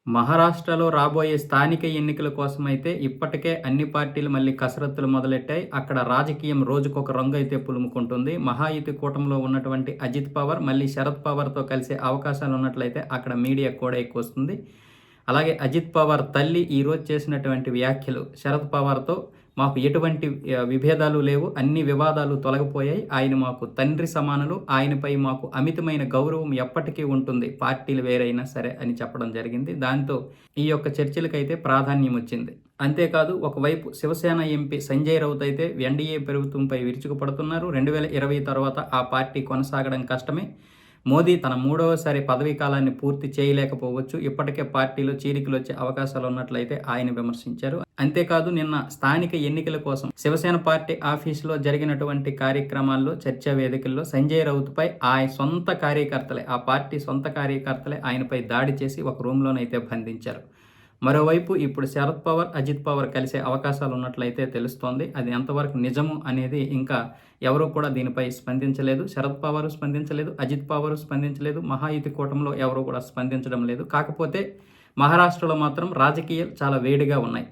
మహారాష్ట్రలో రాబోయే స్థానిక ఎన్నికల కోసమైతే ఇప్పటికే అన్ని పార్టీలు మళ్ళీ కసరత్తులు మొదలెట్టాయి. అక్కడ రాజకీయం రోజుకొక రంగు అయితే పులుముకుంటుంది. మహాయుతి కూటమిలో ఉన్నటువంటి అజిత్ పవార్ మళ్ళీ శరద్ పవార్‌తో కలిసే అవకాశాలు ఉన్నట్లయితే అక్కడ మీడియా కూడా ఎక్కువొస్తుంది. అలాగే అజిత్ పవార్ తల్లి ఈరోజు చేసినటువంటి వ్యాఖ్యలు శరద్ పవార్‌తో మాకు ఎటువంటి విభేదాలు లేవు. అన్ని వివాదాలు తొలగిపోయాయి. ఆయన మాకు తండ్రి సమానులు. ఆయనపై మాకు అమితమైన గౌరవం ఎప్పటికీ ఉంటుంది. పార్టీలు వేరైనా సరే అని చెప్పడం జరిగింది. దాంతో ఈ యొక్క చర్చలకైతే ప్రాధాన్యం వచ్చింది. అంతేకాదు ఒకవైపు శివసేన ఎంపీ సంజయ్ రౌత్ అయితే ఎన్డీఏ ప్రభుత్వంపై విరుచుకుపడుతున్నారు. 2020 తర్వాత ఆ పార్టీ కొనసాగడం కష్టమే. మోదీ తన మూడవసారి పదవీ కాలాన్ని పూర్తి చేయలేకపోవచ్చు. ఇప్పటికే పార్టీలో చీలికలు వచ్చే అవకాశాలు ఉన్నట్లయితే ఆయన విమర్శించారు. అంతేకాదు నిన్న స్థానిక ఎన్నికల కోసం శివసేన పార్టీ ఆఫీసులో జరిగినటువంటి కార్యక్రమాల్లో చర్చా వేదికల్లో సంజయ్ రౌత్పై సొంత కార్యకర్తలే, ఆ పార్టీ సొంత కార్యకర్తలే ఆయనపై దాడి చేసి ఒక రూమ్లోనైతే బంధించారు. మరోవైపు ఇప్పుడు శరద్ పవార్, అజిత్ పవార్ కలిసే అవకాశాలు ఉన్నట్లయితే తెలుస్తోంది. అది ఎంతవరకు నిజము అనేది ఇంకా ఎవరూ కూడా దీనిపై స్పందించలేదు. శరద్ పవార్ స్పందించలేదు, అజిత్ పవార్ స్పందించలేదు, మహాయుతి కూటమిలో ఎవరూ కూడా స్పందించడం లేదు. కాకపోతే మహారాష్ట్రలో మాత్రం రాజకీయాలు చాలా వేడిగా ఉన్నాయి.